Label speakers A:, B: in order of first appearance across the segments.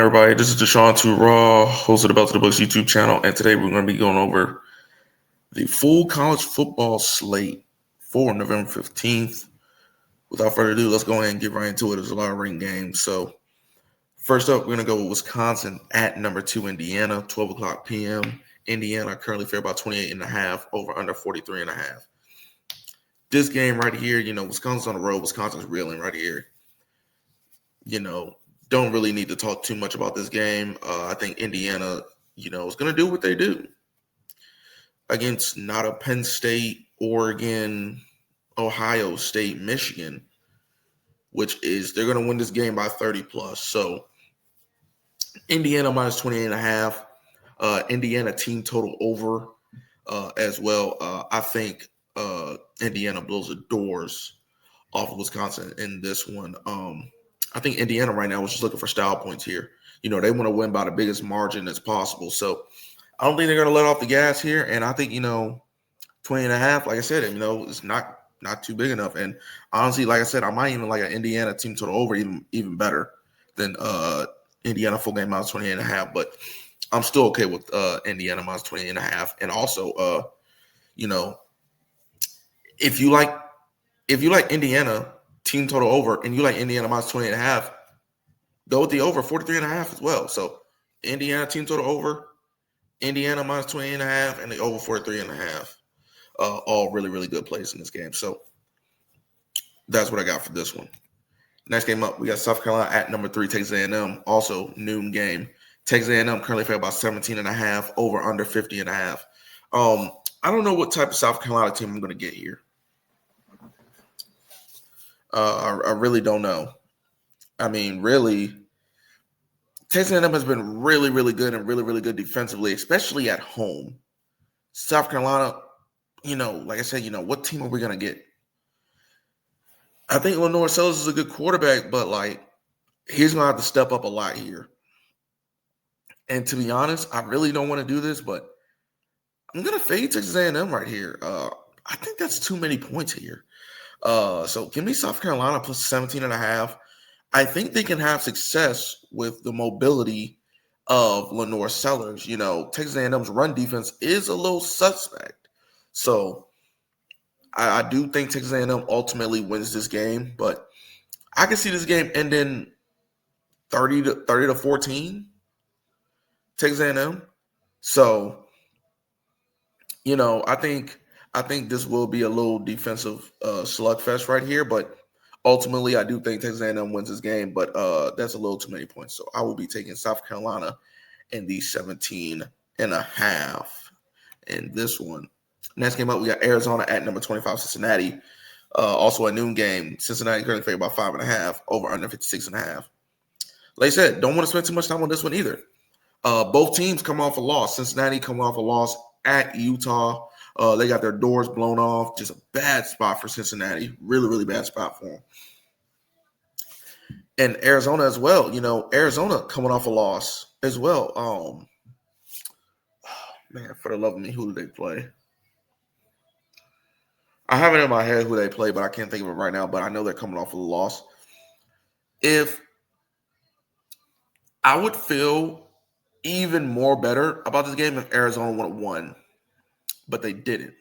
A: everybody? This is Deshaun Too Raw, host of the Belt to the Books YouTube channel, and today we're going to be going over the full college football slate for November 15th. Without further ado, let's go ahead and get right into it. There's a lot of ring games. So, first up, we're going to go with Wisconsin at number 2, Indiana, 12 o'clock p.m. Indiana currently fair about 28.5, over under 43.5. This game right here, Wisconsin's on the road. Wisconsin's reeling right here. Don't really need to talk too much about this game. I think Indiana, is going to do what they do against not a Penn State, Oregon, Ohio State, Michigan, which is they're going to win this game by 30 plus. So Indiana minus 28.5. Indiana team total over as well. I think Indiana blows the doors off of Wisconsin in this one. I think Indiana right now is just looking for style points here. They want to win by the biggest margin as possible. So I don't think they're going to let off the gas here. And I think, 20.5, like I said, it's not too big enough. And honestly, like I said, I might even like an Indiana team total over even better than Indiana full game minus 28.5. But I'm still okay with Indiana minus 28.5. And also, if you like Indiana team total over and you like Indiana minus 20.5, go with the over 43.5 as well. So Indiana team total over, Indiana minus 20.5, and the over 43.5. All really, really good plays in this game. So that's what I got for this one. Next game up, we got South Carolina at number 3, Texas A&M. Also noon game. Texas A&M currently fair about 17.5, over under 50.5. I don't know what type of South Carolina team I'm going to get here. I really don't know. I mean, really, Texas A&M has been really, really good and really, really good defensively, especially at home. South Carolina, like I said, what team are we going to get? I think Lenore Sellers is a good quarterback, but, he's going to have to step up a lot here. And to be honest, I really don't want to do this, but I'm going to fade Texas A&M right here. I think that's too many points here. So give me South Carolina plus 17.5. I think they can have success with the mobility of Lenore Sellers. Texas A&M's run defense is a little suspect. So I do think Texas A&M ultimately wins this game, but I can see this game ending 30 to 14. Texas A&M. So, I think this will be a little defensive slugfest right here, but ultimately I do think Texas A&M wins this game, but that's a little too many points. So I will be taking South Carolina in the 17.5 in this one. Next game up, we got Arizona at number 25, Cincinnati. Also a noon game. Cincinnati currently favored by 5.5, over under 56.5. Like I said, don't want to spend too much time on this one either. Both teams come off a loss. Cincinnati come off a loss at Utah. They got their doors blown off. Just a bad spot for Cincinnati. Really, really bad spot for them. And Arizona as well. Arizona coming off a loss as well. Man, for the love of me, who do they play? I have it in my head who they play, but I can't think of it right now. But I know they're coming off of a loss. If I would feel even more better about this game if Arizona would have won, but they didn't.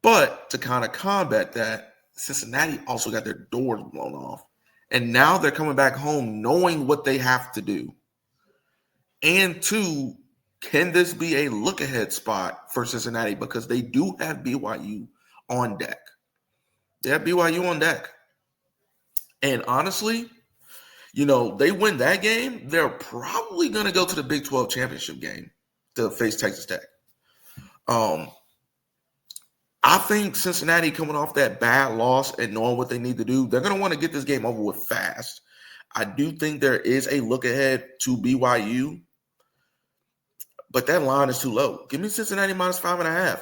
A: But to kind of combat that, Cincinnati also got their doors blown off. And now they're coming back home knowing what they have to do. And two, can this be a look-ahead spot for Cincinnati? Because they do have BYU on deck. They have BYU on deck. And honestly, they win that game, they're probably going to go to the Big 12 championship game to face Texas Tech. I think Cincinnati coming off that bad loss and knowing what they need to do, they're going to want to get this game over with fast. I do think there is a look ahead to BYU, but that line is too low. Give me Cincinnati minus 5.5.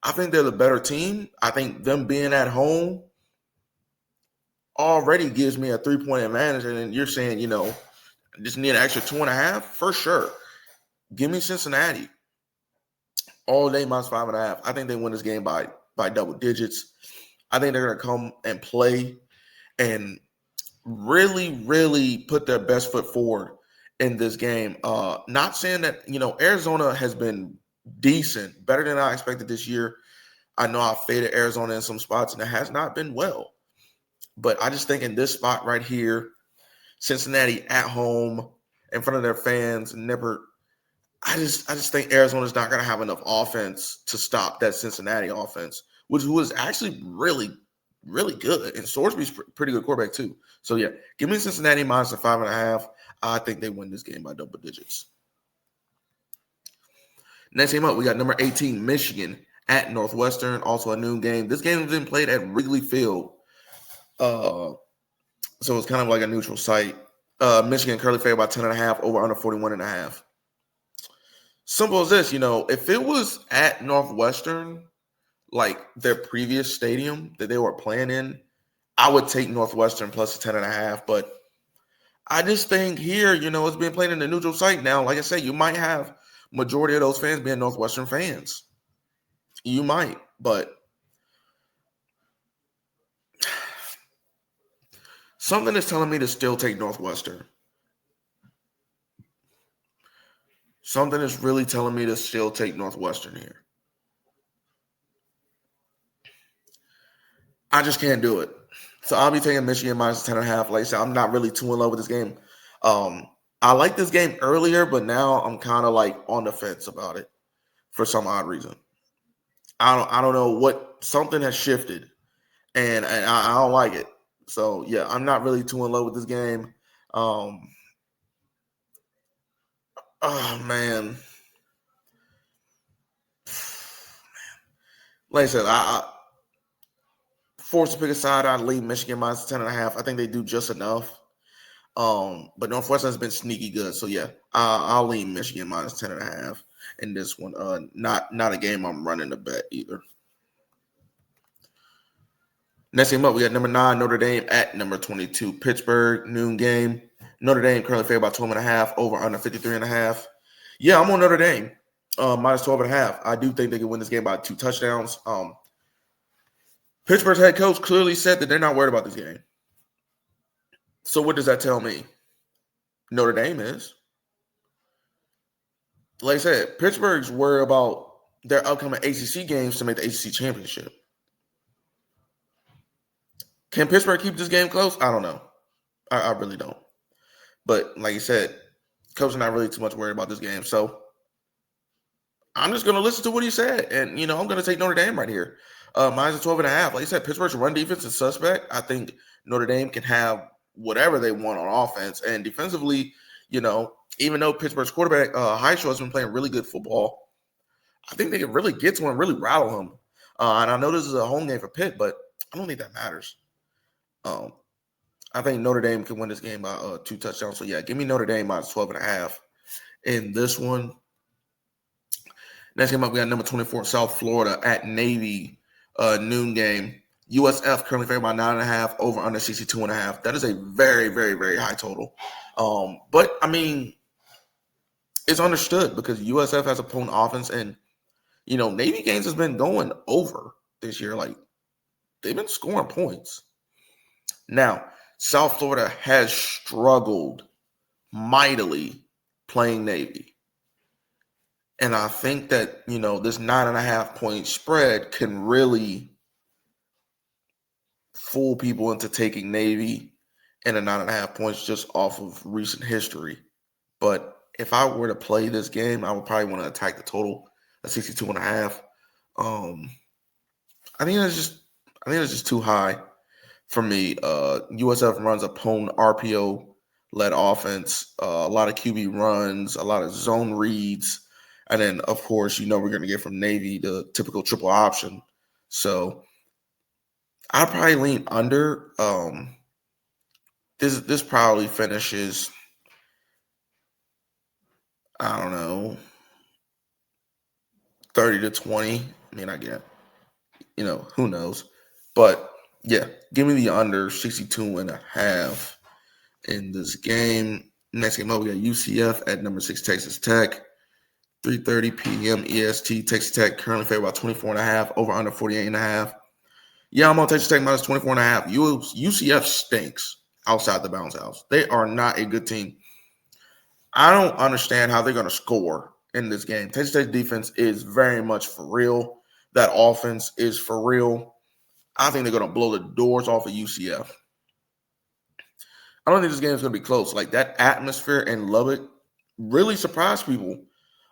A: I think they're the better team. I think them being at home already gives me a 3-point advantage. And then you're saying, just need an extra 2.5 for sure. Give me Cincinnati all day minus 5.5. I think they win this game by double digits. I think they're going to come and play and really, really put their best foot forward in this game. Not saying that, Arizona has been decent, better than I expected this year. I know I faded Arizona in some spots, and it has not been well. But I just think in this spot right here, Cincinnati at home in front of their fans, never. I just think Arizona's not going to have enough offense to stop that Cincinnati offense, which was actually really, really good. And Sorsby's pretty good quarterback too. So yeah, give me Cincinnati minus the 5.5. I think they win this game by double digits. Next game up, we got number 18, Michigan at Northwestern, also a noon game. This game has been played at Wrigley Field. So it's kind of like a neutral site. Michigan currently favored by 10.5, over under 41.5. Simple as this, if it was at Northwestern, like their previous stadium that they were playing in, I would take Northwestern plus the 10.5. But I just think here, it's being played in the neutral site now. Like I said, you might have majority of those fans being Northwestern fans. You might, but something is telling me to still take Northwestern. Something is really telling me to still take Northwestern here. I just can't do it. So I'll be taking Michigan minus 10.5. Like I said, I'm not really too in love with this game. I liked this game earlier, but now I'm kind of like on the fence about it for some odd reason. I don't know what, something has shifted, and I don't like it. So yeah, I'm not really too in love with this game. Oh man. Like I said, I forced to pick a side. I'd leave Michigan minus 10.5. I think they do just enough. But Northwestern's been sneaky good. So yeah, I'll lean Michigan minus 10.5 in this one. Not a game I'm running to bet either. Next game up, we got number 9, Notre Dame at number 22, Pittsburgh, noon game. Notre Dame currently favored by 12.5, over under 53.5. Yeah, I'm on Notre Dame, minus 12.5. I do think they can win this game by 2 touchdowns. Pittsburgh's head coach clearly said that they're not worried about this game. So what does that tell me? Notre Dame is. Like I said, Pittsburgh's worried about their upcoming ACC games to make the ACC championship. Can Pittsburgh keep this game close? I don't know. I really don't. But like you said, coach is not really too much worried about this game. So I'm just going to listen to what he said. And, I'm going to take Notre Dame right here. Minus 12.5. Like you said, Pittsburgh's run defense is suspect. I think Notre Dame can have whatever they want on offense. And defensively, even though Pittsburgh's quarterback, Highshaw, has been playing really good football, I think they can really get to him and really rattle him. And I know this is a home game for Pitt, but I don't think that matters. I think Notre Dame can win this game by 2 touchdowns. So, yeah, give me Notre Dame minus 12.5 in this one. Next game up, we got number 24, South Florida at Navy, noon game. USF currently favored by 9.5, over under 62.5. That is a very, very, very high total. But, I mean, it's understood because USF has a potent offense, and, Navy games has been going over this year. Like, they've been scoring points. Now, South Florida has struggled mightily playing Navy. And I think that, this 9.5 point spread can really fool people into taking Navy and a 9.5 points just off of recent history. But if I were to play this game, I would probably want to attack the total at 62.5. I think that's just too high for me. USF runs a potent RPO-led offense, a lot of QB runs, a lot of zone reads. And then, of course, we're going to get from Navy the typical triple option. So I'd probably lean under. This probably finishes, I don't know, 30-20. I mean, I get, who knows. But, yeah, give me the under 62.5 in this game. Next game up, we got UCF at number 6, Texas Tech. 3:30 p.m. EST. Texas Tech currently favored by 24.5, over under 48.5. Yeah, I'm on Texas Tech minus 24.5. UCF stinks outside the bounce house. They are not a good team. I don't understand how they're going to score in this game. Texas State defense is very much for real. That offense is for real. I think they're going to blow the doors off of UCF. I don't think this game is going to be close. Like that atmosphere in Lubbock really surprised people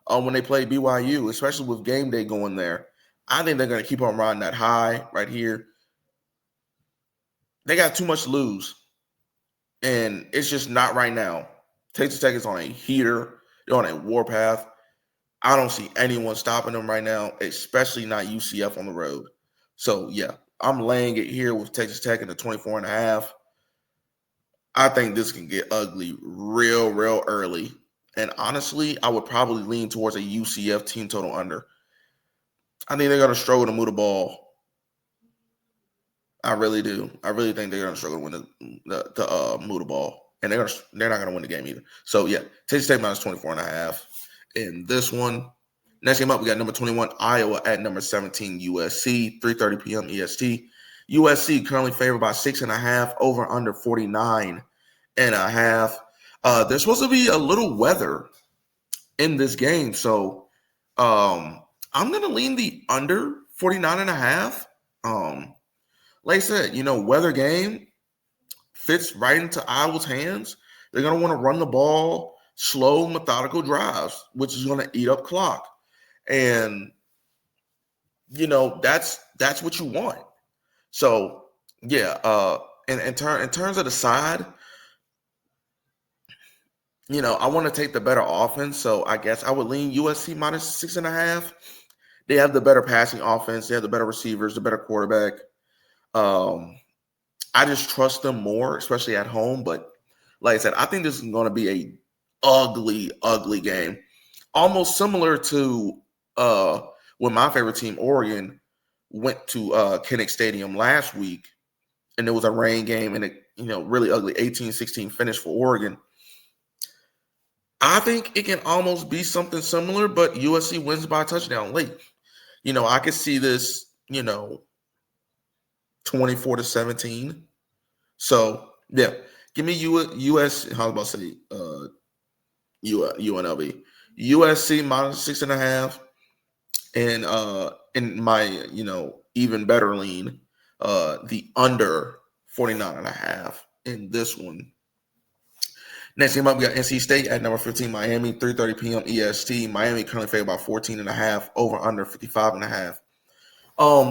A: when they played BYU, especially with game day going there. I think they're going to keep on riding that high right here. They got too much to lose, and it's just not right now. Texas Tech is on a heater. They're on a warpath. I don't see anyone stopping them right now, especially not UCF on the road. So, yeah, I'm laying it here with Texas Tech in the 24.5. I think this can get ugly real early. And honestly, I would probably lean towards a UCF team total under. I think they're going to struggle to move the ball. I really do. I really think they're going to struggle to win the move the ball. And they're not going to win the game either. So, yeah, Texas State minus 24.5. In this one, next game up, we got number 21, Iowa at number 17, USC, 3:30 p.m. EST. USC currently favored by 6.5, over under 49.5. There's supposed to be a little weather in this game. So I'm going to lean the under 49.5. Like I said, weather game fits right into Iowa's hands. They're going to want to run the ball, slow, methodical drives, which is going to eat up clock. And, that's what you want. So, yeah, in terms of the side, I want to take the better offense. So I guess I would lean USC minus 6.5. They have the better passing offense. They have the better receivers, the better quarterback. I just trust them more, especially at home. But like I said, I think this is going to be a ugly game. Almost similar to when my favorite team, Oregon, went to Kinnick Stadium last week, and it was a rain game, and it, really ugly 18-16 finish for Oregon. I think it can almost be something similar, but USC wins by a touchdown late. I could see this, 24-17. So, yeah, give me US. How about to say UNLV? USC minus 6.5, and in my even better lean, the under 49.5 in this one. Next game up, we got NC State at number 15, Miami, 3:30 p.m. EST. Miami currently favored by 14.5, over under 55.5.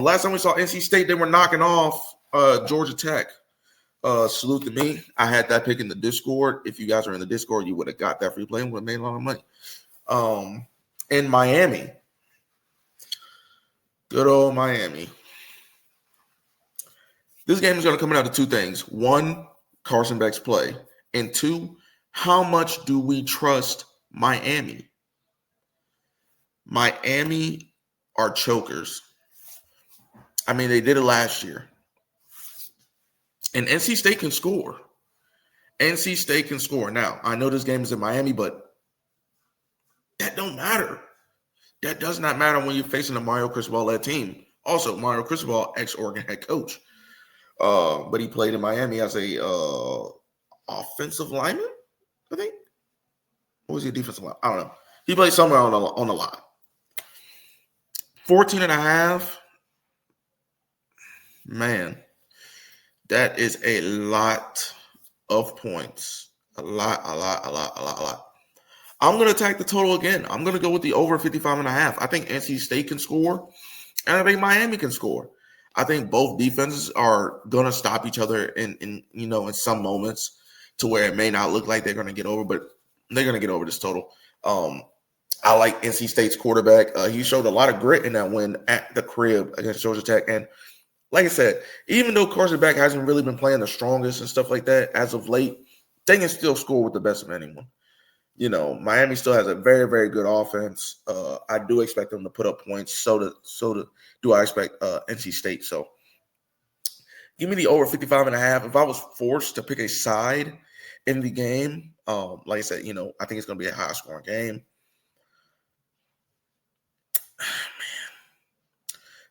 A: Last time we saw NC State, they were knocking off Georgia Tech. Salute to me. I had that pick in the Discord. If you guys are in the Discord, you would have got that free play and would have made a lot of money. In Miami, good old Miami. This game is going to come down to two things. One, Carson Beck's play. And two, how much do we trust Miami? Miami are chokers. I mean, they did it last year. And NC State can score. NC State can score. Now, I know this game is in Miami, but that don't matter. That does not matter when you're facing a Mario Cristobal-led team. Also, Mario Cristobal, ex-Oregon head coach. But he played in Miami as a offensive lineman, I think. What was he, defensive line? I don't know. He played somewhere on the line. 14.5. Man, that is a lot of points. A lot. I'm going to attack the total again. I'm going to go with the over 55.5. I think NC State can score, and I think Miami can score. I think both defenses are going to stop each other in some moments to where it may not look like they're going to get over, but they're going to get over this total. I like NC State's quarterback. He showed a lot of grit in that win at the crib against Georgia Tech. And like I said, even though Carson Beck hasn't really been playing the strongest and stuff like that as of late, they can still score with the best of anyone. Miami still has a very, very good offense. I do expect them to put up points. So do I expect NC State. So give me the over 55.5. If I was forced to pick a side in the game, like I said, I think it's going to be a high scoring game.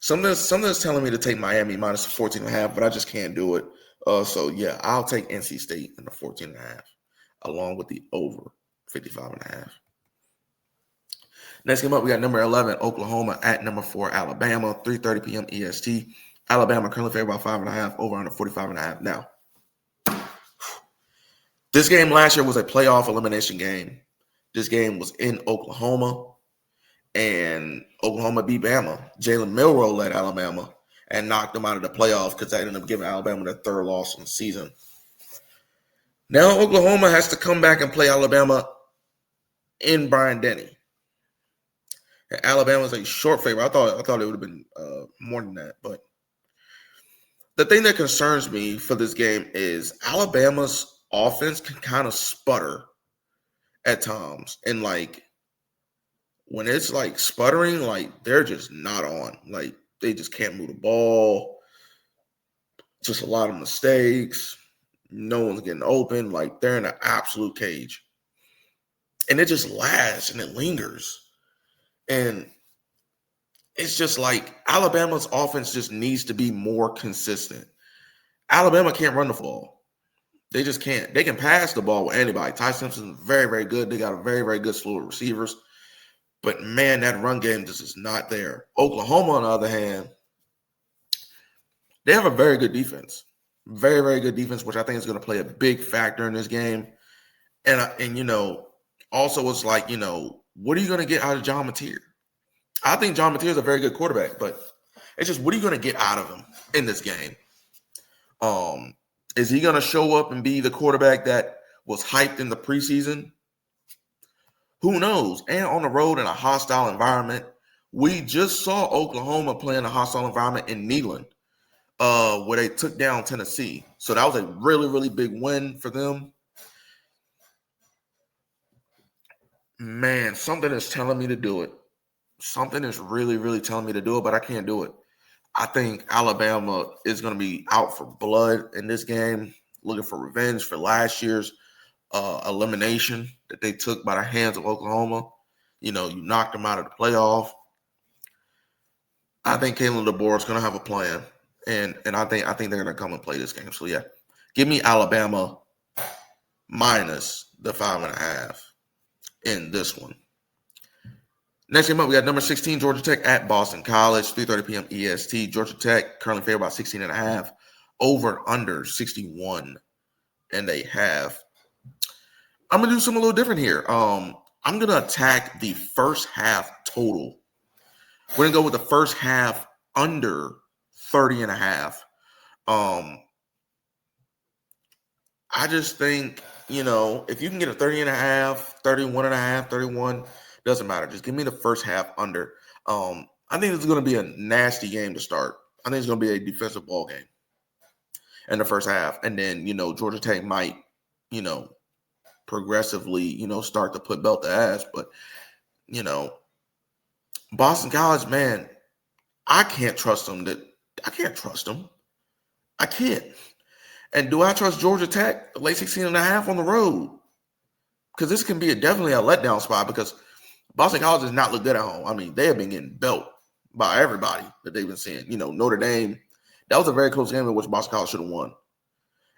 A: Man. Something's telling me to take Miami minus 14.5, but I just can't do it. So yeah, I'll take NC State in the 14.5 along with the over 55.5. Next game up, we got number 11, Oklahoma at number 4, Alabama, 3:30 p.m. EST. Alabama currently favored by 5.5, over under 45.5. Now, this game last year was a playoff elimination game. This game was in Oklahoma, and Oklahoma beat Bama. Jalen Milroe led Alabama and knocked them out of the playoffs because that ended up giving Alabama their third loss in the season. Now Oklahoma has to come back and play Alabama in Bryant-Denny. Alabama's a short favorite. I thought it would have been more than that. But the thing that concerns me for this game is Alabama's offense can kind of sputter at times. And, like, when it's, like, sputtering, like, they're just not on. Like, they just can't move the ball. Just a lot of mistakes. No one's getting open. Like, they're in an absolute cage. And it just lasts and it lingers. And it's just like Alabama's offense just needs to be more consistent. Alabama can't run the ball. They just can't. They can pass the ball with anybody. Ty Simpson's very, very good. They got a very, very good slew of receivers. But, man, that run game just is not there. Oklahoma, on the other hand, they have a very good defense. Very, very good defense, which I think is going to play a big factor in this game. And you know, also it's like, you know, what are you going to get out of John Mateer? I think John Mateer is a very good quarterback, but it's just, what are you going to get out of him in this game? Is he going to show up and be the quarterback that was hyped in the preseason? Who knows? And on the road in a hostile environment. We just saw Oklahoma play in a hostile environment in Neyland, where they took down Tennessee. So that was a really, really big win for them. Man, something is telling me to do it. Something is really, really telling me to do it, but I can't do it. I think Alabama is going to be out for blood in this game, looking for revenge for last year's elimination that they took by the hands of Oklahoma. You know, you knocked them out of the playoff. I think Kalen DeBoer is going to have a plan, and I think they're going to come and play this game. So, yeah, give me Alabama minus the 5.5 in this one. Next game up, we got number 16, Georgia Tech at Boston College, 3:30 p.m. EST. Georgia Tech currently favored by 16.5, over under 61.5. I'm going to do something a little different here. I'm going to attack the first half total. We're going to go with the first half under 30.5. I just think, you know, if you can get a 30.5, 31.5, 31, doesn't matter. Just give me the first half under. I think it's going to be a nasty game to start. I think it's going to be a defensive ball game in the first half. And then, you know, Georgia Tech might, you know, progressively, you know, start to put belt to ass. But, you know, Boston College, man, I can't trust them. I can't. And do I trust Georgia Tech, late 16.5 on the road? Because this can be definitely a letdown spot, because Boston College does not look good at home. I mean, they have been getting belt by everybody that they've been seeing. You know, Notre Dame, that was a very close game in which Boston College should have won.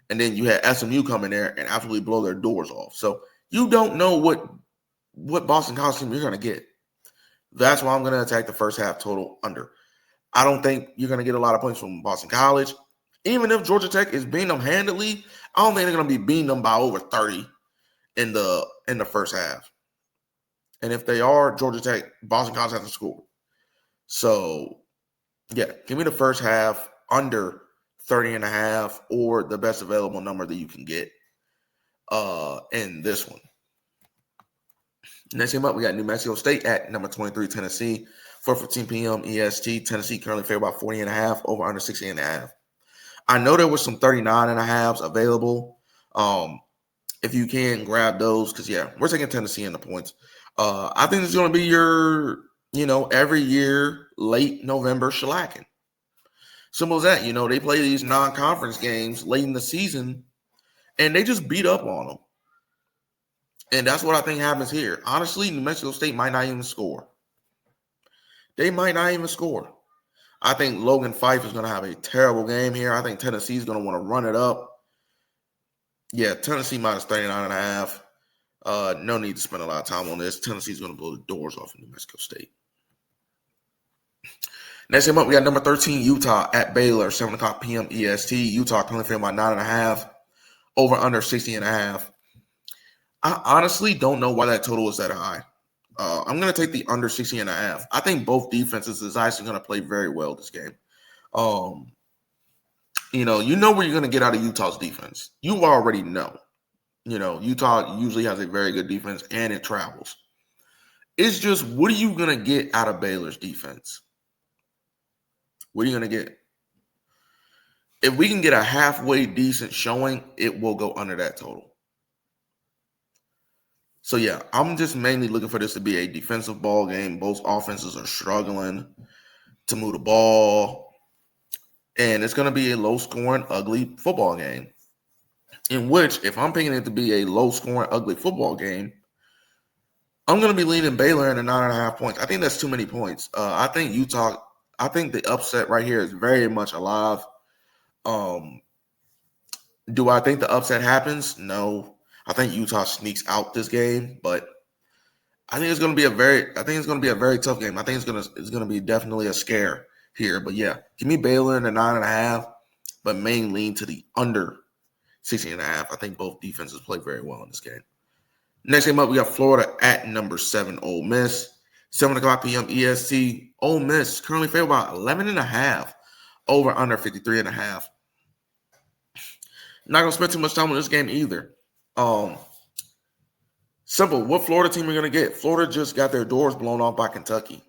A: And then you had SMU come in there and absolutely blow their doors off. So you don't know what Boston College team you're going to get. That's why I'm going to attack the first half total under. I don't think you're going to get a lot of points from Boston College. Even if Georgia Tech is beating them handily, I don't think they're going to be beating them by over 30 in the first half. And if they are, Georgia Tech, Boston College has to score. So, yeah, give me the first half under 30.5, or the best available number that you can get in this one. Next game up, we got New Mexico State at number 23, Tennessee, 4:15 p.m. EST. Tennessee currently favored by 40.5, over under 60.5. I know there was some 39.5s available. If you can, grab those, because, yeah, we're taking Tennessee in the points. I think it's going to be your, you know, every year late November shellacking. Simple as that. You know, they play these non-conference games late in the season, and they just beat up on them. And that's what I think happens here. Honestly, New Mexico State might not even score. They might not even score. I think Logan Fife is going to have a terrible game here. I think Tennessee is going to want to run it up. Yeah, Tennessee minus 39.5. No need to spend a lot of time on this. Tennessee's going to blow the doors off of New Mexico State. Next game up, we got number 13, Utah at Baylor, 7 o'clock p.m. EST. Utah currently favored by 9.5, over under 60.5. I honestly don't know why that total is that high. I'm going to take the under 60.5. I think both defenses is actually going to play very well this game. You know where you're going to get out of Utah's defense. You already know. Utah usually has a very good defense and it travels. It's just, what are you going to get out of Baylor's defense? What are you going to get? If we can get a halfway decent showing, it will go under that total. So, yeah, I'm just mainly looking for this to be a defensive ball game. Both offenses are struggling to move the ball. And it's going to be a low-scoring, ugly football game. In which, if I'm picking it to be a low-scoring, ugly football game, I'm going to be leaning Baylor in the 9.5 points. I think that's too many points. I think the upset right here is very much alive. Do I think the upset happens? No. I think Utah sneaks out this game, but I think it's going to be a very tough game. I think it's going to be definitely a scare here. But yeah, give me Baylor in the 9.5, but main lean to the under 16.5. I think both defenses play very well in this game. Next game up, we got Florida at number 7, Ole Miss. 7 o'clock p.m. EST. Ole Miss currently favored by 11.5, over under 53.5. Not going to spend too much time on this game either. Simple. What Florida team are going to get? Florida just got their doors blown off by Kentucky.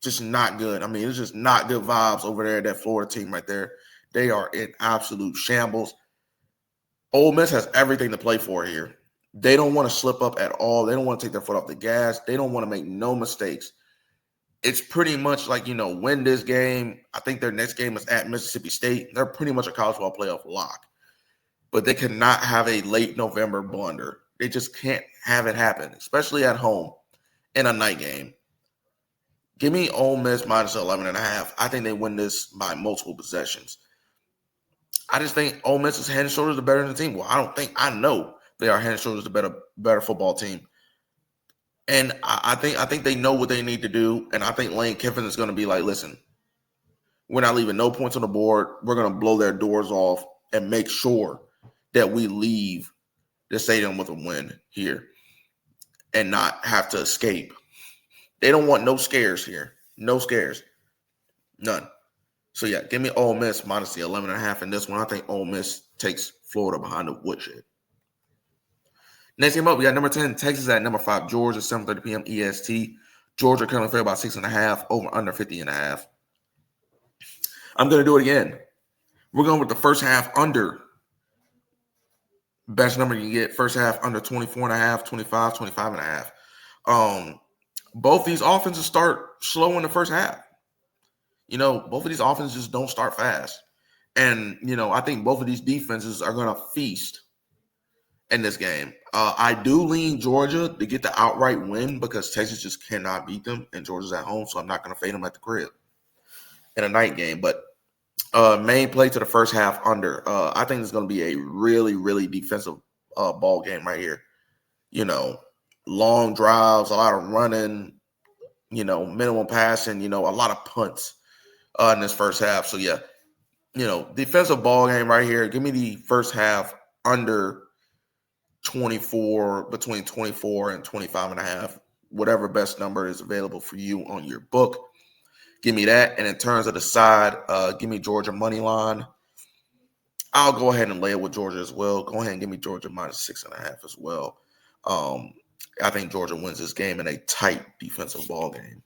A: Just not good. I mean, it's just not good vibes over there, that Florida team right there. They are in absolute shambles. Ole Miss has everything to play for here. They don't want to slip up at all. They don't want to take their foot off the gas. They don't want to make no mistakes. It's pretty much like, win this game. I think their next game is at Mississippi State. They're pretty much a college football playoff lock. But they cannot have a late November blunder. They just can't have it happen, especially at home in a night game. Give me Ole Miss minus 11.5. I think they win this by multiple possessions. I just think Ole Miss is head and shoulders the better than the team. Well, I know they are head and shoulders the better football team. And I think they know what they need to do. And I think Lane Kiffin is going to be like, listen, we're not leaving no points on the board. We're going to blow their doors off and make sure that we leave the stadium with a win here and not have to escape. They don't want no scares here. No scares. None. So, yeah, give me Ole Miss minus the 11.5 in this one. I think Ole Miss takes Florida behind the woodshed. Next game up, we got number 10, Texas at number 5, Georgia, 7:30 p.m. EST. Georgia currently favored by 6.5, over under 50.5. I'm going to do it again. We're going with the first half under. Best number you can get, first half under 24.5, 25, 25.5. Both these offenses start slow in the first half. Both of these offenses just don't start fast. And, I think both of these defenses are going to feast in this game. I do lean Georgia to get the outright win because Texas just cannot beat them, and Georgia's at home, so I'm not going to fade them at the crib in a night game. But main play to the first half under. I think it's going to be a really, really defensive ball game right here. Long drives, a lot of running, minimum passing, a lot of punts in this first half. So, yeah, defensive ball game right here. Give me the first half under 24, between 24 and 25.5, whatever best number is available for you on your book. Give me that. And in terms of the side, give me Georgia money line. I'll go ahead and lay it with Georgia as well. Go ahead and give me Georgia minus 6.5 as well. I think Georgia wins this game in a tight defensive ball game.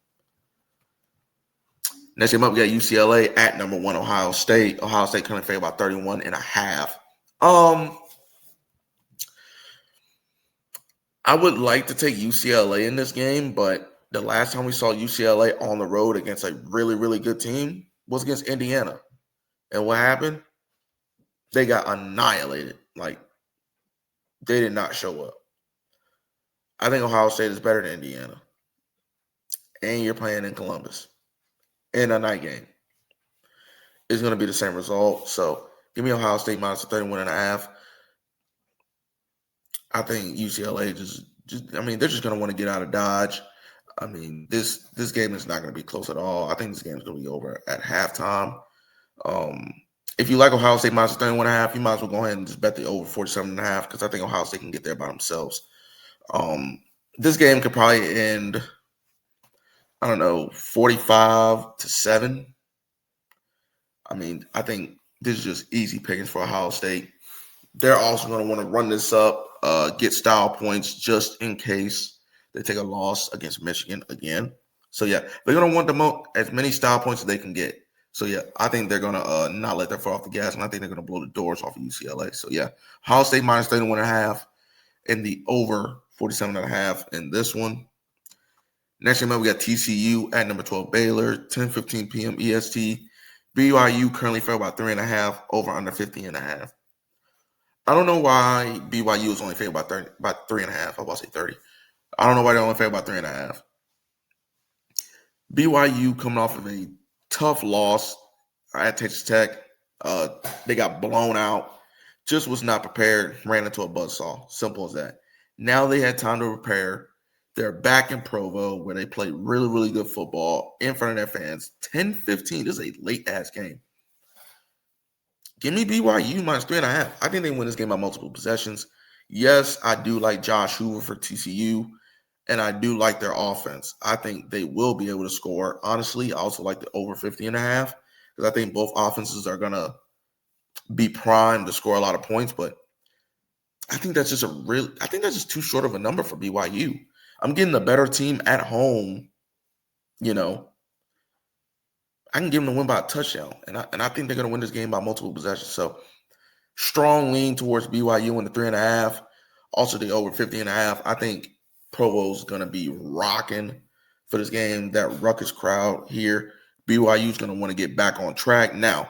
A: Next game up, we got UCLA at number 1, Ohio State. Ohio State currently favored by 31.5. I would like to take UCLA in this game, but the last time we saw UCLA on the road against a really, really good team was against Indiana. And what happened? They got annihilated. Like, they did not show up. I think Ohio State is better than Indiana. And you're playing in Columbus in a night game. It's going to be the same result. So, give me Ohio State minus 31.5. I think UCLA just they're just going to want to get out of Dodge. I mean, this game is not going to be close at all. I think this game is going to be over at halftime. If you like Ohio State minus 31.5, you might as well go ahead and just bet the over 47.5 because I think Ohio State can get there by themselves. This game could probably end, I don't know, 45-7. I mean, I think this is just easy pickings for Ohio State. They're also going to want to run this up, get style points just in case they take a loss against Michigan again. So, yeah, they're going to want as many style points as they can get. So, yeah, I think they're going to not let their foot off the gas, and I think they're going to blow the doors off of UCLA. So, yeah, Ohio State minus 31.5 and the over 47.5 in this one. Next game, we got TCU at number 12 Baylor, 10:15 p.m. EST. BYU currently fell about 3.5, over under 50.5. I don't know why BYU is only favored by 3.5. I was about to say 30. I don't know why they're only favored by 3.5. BYU coming off of a tough loss at Texas Tech. They got blown out. Just was not prepared. Ran into a buzzsaw. Simple as that. Now they had time to prepare. They're back in Provo where they play really, really good football in front of their fans. 10-15. This is a late-ass game. Give me BYU minus 3.5. I think they win this game by multiple possessions. Yes, I do like Josh Hoover for TCU, and I do like their offense. I think they will be able to score. Honestly, I also like the over 50.5 because I think both offenses are going to be primed to score a lot of points, but I think that's just too short of a number for BYU. I'm getting the better team at home, I can give them the win by a touchdown, and I think they're going to win this game by multiple possessions. So, strong lean towards BYU in the 3.5. Also, the over 50.5. I think Provo's going to be rocking for this game. That ruckus crowd here. BYU's going to want to get back on track. Now,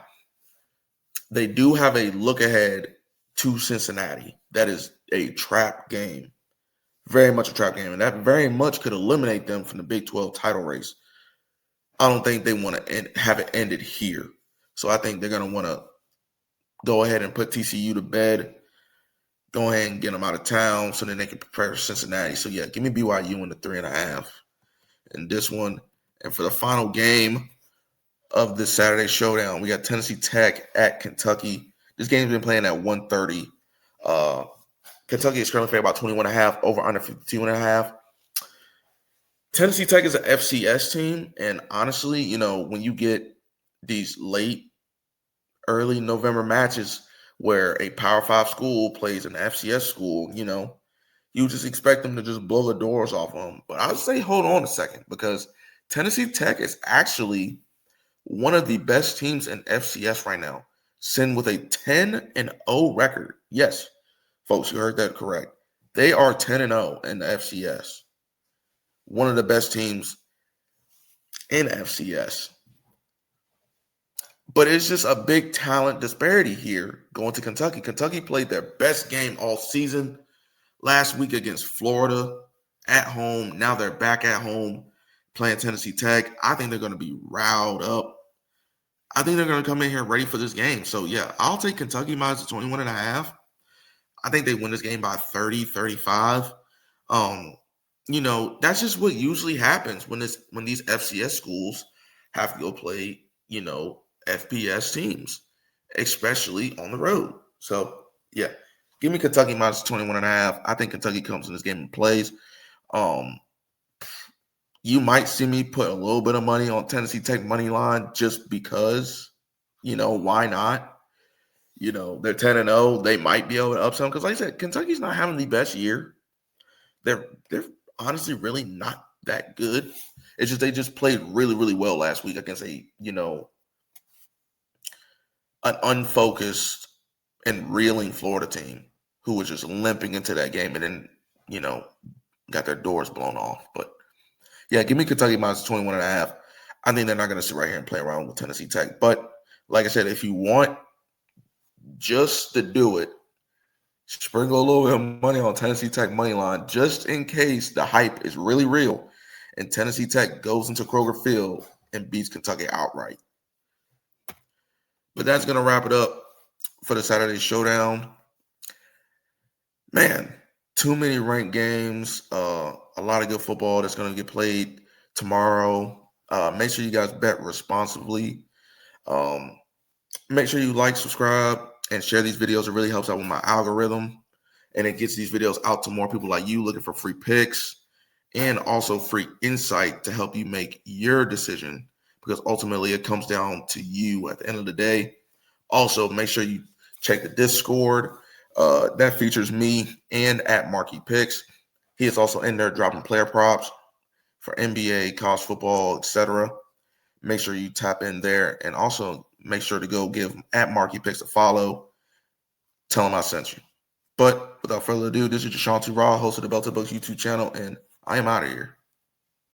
A: they do have a look ahead to Cincinnati. That is a trap game. Very much a trap game, and that very much could eliminate them from the Big 12 title race. I don't think they want to have it ended here. So I think they're going to want to go ahead and put TCU to bed, go ahead and get them out of town so then they can prepare for Cincinnati. So, yeah, give me BYU in the 3.5 in this one. And for the final game of this Saturday showdown, we got Tennessee Tech at Kentucky. This game's been playing at 1:30. Kentucky is currently favored about 21.5, over under 52.5. Tennessee Tech is an FCS team, and honestly, when you get these late, early November matches where a Power 5 school plays an FCS school, you just expect them to just blow the doors off them. But I would say hold on a second because Tennessee Tech is actually one of the best teams in FCS right now, sitting with a 10-0 record. Yes, folks, you heard that correct. They are 10-0 in the FCS. One of the best teams in FCS. But it's just a big talent disparity here going to Kentucky. Kentucky played their best game all season last week against Florida at home. Now they're back at home playing Tennessee Tech. I think they're going to be riled up. I think they're going to come in here ready for this game. So, yeah, I'll take Kentucky minus 21.5. I think they win this game by 30, 35. That's just what usually happens when these FCS schools have to go play, FBS teams, especially on the road. So, yeah, give me Kentucky minus 21.5. I think Kentucky comes in this game and plays. You might see me put a little bit of money on Tennessee Tech money line just because, why not? They're 10-0. They might be able to upset them because, like I said, Kentucky's not having the best year. They're honestly really not that good. It's just they just played really, really well last week against an unfocused and reeling Florida team who was just limping into that game and then, got their doors blown off. But, yeah, give me Kentucky minus 21.5. I think they're not going to sit right here and play around with Tennessee Tech. But, like I said, if you want just to do it, sprinkle a little bit of money on Tennessee Tech money line just in case the hype is really real and Tennessee Tech goes into Kroger Field and beats Kentucky outright. But that's going to wrap it up for the Saturday Showdown. Man, Too many ranked games. A lot of good football that's going to get played tomorrow. Make sure you guys bet responsibly. Um, Make sure you like, subscribe, and share these videos. It really helps out with my algorithm, and it gets these videos out to more people like you looking for free picks and also free insight to help you make your decision, because ultimately it comes down to you at the end of the day. Also, make sure you check the Discord. That features me and at Marquee Picks. He is also in there dropping player props for NBA, college football, etc. Make sure you tap in there, and also make sure to go give at Marquee Picks a follow. Tell him I sent you. But without further ado, this is Deshaun T. Raw, host of the Belted Books YouTube channel, and I am out of here.